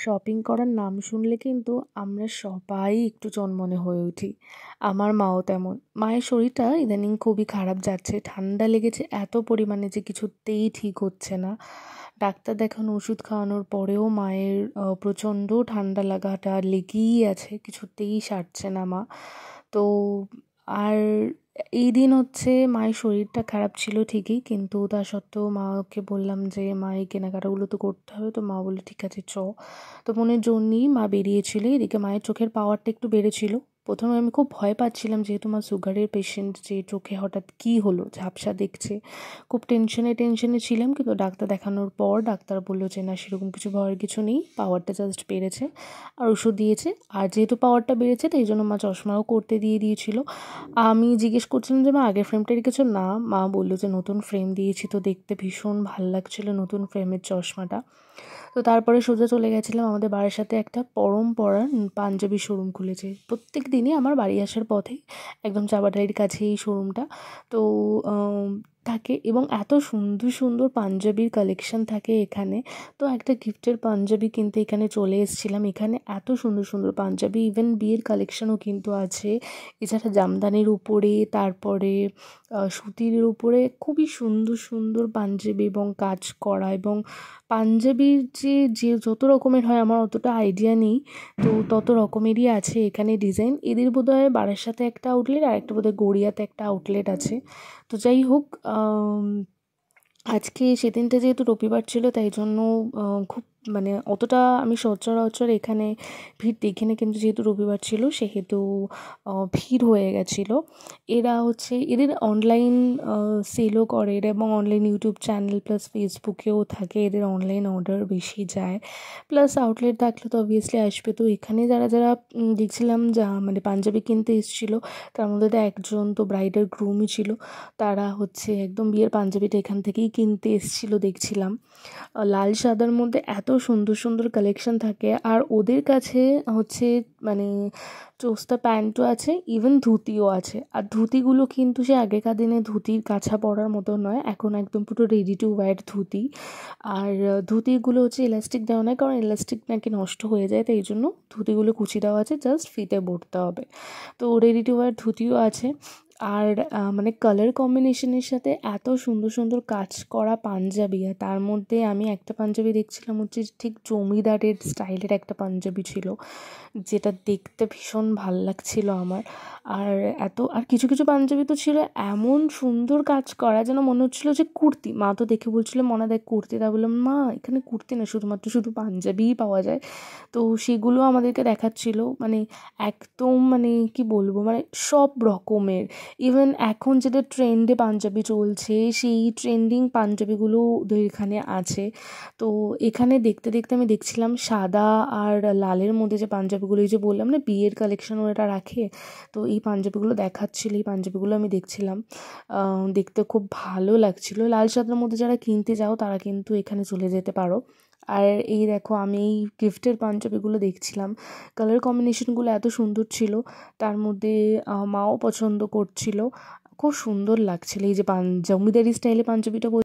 Shopping করার নাম শুনলে কিন্তু আমরা সবাই একটু চনমনে হয়ে উঠি। আমার মাও তেমন। মায়ের শরীরটা ইদানিং খুবই খারাপ যাচ্ছে। ঠান্ডা লেগেছে এত পরিমাণে যে কিছুতেই ঠিক হচ্ছে না। ডাক্তার দেখানো, ওষুধ খাওয়ানোর পরেও মায়ের প্রচণ্ড ঠান্ডা লাগাটা লেগেই আছে। কিছুতেই সারছে না মা। তো আর এই দিন হচ্ছে মায়ের শরীরটা খারাপ ছিল ঠিকই, কিন্তু তা সত্ত্বেও মাকে বললাম যে মা এই কেনাকাটাগুলো তো করতে হবে। তো মা বললো ঠিক আছে চ। তো মনের জোর নিয়েই মা বেরিয়েছিল। এদিকে মায়ের চোখের পাওয়ারটা একটু বেড়েছিল। প্রথমে আমি খুব ভয় পাচ্ছিলাম, যেহেতু মা সুগারের পেশেন্ট, যে চোখে হঠাৎ কী হলো, ঝাপসা দেখছে। খুব টেনশনে ছিলাম, কিন্তু ডাক্তার দেখানোর পর ডাক্তার বললো যে না, সেরকম কিছু ভয়ের কিছু নেই, পাওয়ারটা জাস্ট বেড়েছে। আর ওষুধ দিয়েছে। আর যেহেতু পাওয়ারটা বেড়েছে তাই জন্য মা চশমাও করতে দিয়েছিল। আমি জিজ্ঞেস করছিলাম যে মা আগের ফ্রেমটা রেখেছো? না, মা বললো যে নতুন ফ্রেম দিয়েছি। তো দেখতে ভীষণ ভাল লাগছিল নতুন ফ্রেমের চশমাটা। তো তারপরে সোজা চলে গেছিলাম আমাদের বাড়ির সাথে একটা পরম্পরার পাঞ্জাবি শোরুম খুলেছে। প্রত্যেক দিনই আমার বাড়ি আসার পথে একদম চাবাটারির কাছে এই শোরুমটা। তো থাকে, এবং এত সুন্দর সুন্দর পাঞ্জাবির কালেকশন থাকে এখানে। তো একটা গিফটের পাঞ্জাবি কিনতে এখানে চলে এসেছিলাম। এখানে এত সুন্দর সুন্দর পাঞ্জাবি, ইভেন বিয়ের কালেকশনও কিন্তু আছে। এছাড়া জামদানির উপরে, তারপরে সুতির উপরে খুবই সুন্দর সুন্দর পাঞ্জাবি এবং কাজ করা। এবং পাঞ্জাবির যে যত রকমের হয় আমার অতটা আইডিয়া নেই, তো তত রকমেরই আছে এখানে ডিজাইন। এদের বোধহয় বারাসাতে একটা আউটলেট আর একটা বোধহয় গড়িয়াতে একটা আউটলেট আছে। তো যাই হোক, আজকে সেদিনটা যেহেতু রবিবার ছিল তাই জন্য খুব মানে অতটা আমি সচরাচর এখানে ভিড় দেখিনি, কিন্তু যেহেতু রবিবার ছিল সেহেতু ভিড় হয়ে গেছিলো। এরা হচ্ছে এদের অনলাইন সেলও করে এরা, এবং অনলাইন ইউটিউব চ্যানেল প্লাস ফেসবুকেও থাকে। এদের অনলাইন অর্ডার বেশি যায়, প্লাস আউটলেট থাকলে তো অবভিয়াসলি আসবে। তো এখানে যারা যারা দেখছিলাম যা মানে পাঞ্জাবি কিনতে এসেছিলো, তার মধ্যে তো একজন তো ব্রাইডাল গ্রুমই ছিল। তারা হচ্ছে একদম বিয়ের পাঞ্জাবিটা এখান থেকেই কিনতে এসেছিলো দেখছিলাম। লাল সাদার মধ্যে এত সুন্দর সুন্দর কালেকশন থাকে। আর ওদের কাছে হচ্ছে মানে চোস্তা প্যান্টও আছে, ইভেন ধুতিও আছে। আর ধুতিগুলো কিন্তু সে আগেকার দিনে ধুতির কাছা পরার মতো নয়, এখন একদম পুরো রেডি টু ওয়্যার ধুতি। আর ধুতিগুলো হচ্ছে ইলাস্টিক দেওয়া নয়, কারণ ইলাস্টিক নাকি নষ্ট হয়ে যায়, তাই জন্য ধুতিগুলো কুচি দেওয়া আছে, জাস্ট ফিতে পরতে হবে। তো রেডি টু ওয়্যার ধুতিও আছে। আর মানে কালার কম্বিনেশনের সাথে এত সুন্দর সুন্দর কাজ করা পাঞ্জাবি। আর তার মধ্যে আমি একটা পাঞ্জাবি দেখছিলাম হচ্ছে ঠিক জমিদারের স্টাইলের একটা পাঞ্জাবি ছিল, যেটা দেখতে ভীষণ ভাল লাগছিল আমার। আর কিছু কিছু পাঞ্জাবি তো ছিল এমন সুন্দর কাজ করা, যেন মনে হচ্ছিলো যে কুর্তি। মা তো দেখে বলছিলো মনা দেখ কুর্তি। তা বললাম মা এখানে কুর্তি না, শুধু পাঞ্জাবিই পাওয়া যায়। তো সেগুলো আমাদেরকে দেখাচ্ছিলো, মানে একদম মানে কি বলবো, মানে সব রকমের। ইভেন এখন যেটা ট্রেন্ডে পাঞ্জাবি চলছে, সেই ট্রেন্ডিং পাঞ্জাবিগুলো ওদের এখানে আছে। তো এখানে দেখতে দেখতে আমি দেখছিলাম সাদা আর লালের মধ্যে যে পাঞ্জাবিগুলো, এই যে বললাম না বিয়ের কালেকশনও এটা রাখে, তো এই পাঞ্জাবিগুলো দেখাচ্ছিল, এই পাঞ্জাবিগুলো আমি দেখছিলাম। দেখতে খুব ভালো লাগছিলো। লাল সাদার মধ্যে যারা কিনতে যাও তারা কিন্তু এখানে চলে যেতে পারো। আর এই দেখো, আমি এই গিফটের পাঞ্জাবিগুলো দেখছিলাম, কালার কম্বিনেশনগুলো এত সুন্দর ছিল। তার মধ্যে মাও পছন্দ করছিল, খুব সুন্দর লাগছিল। এই যে জমিদারি স্টাইলে পাঞ্জাবিটা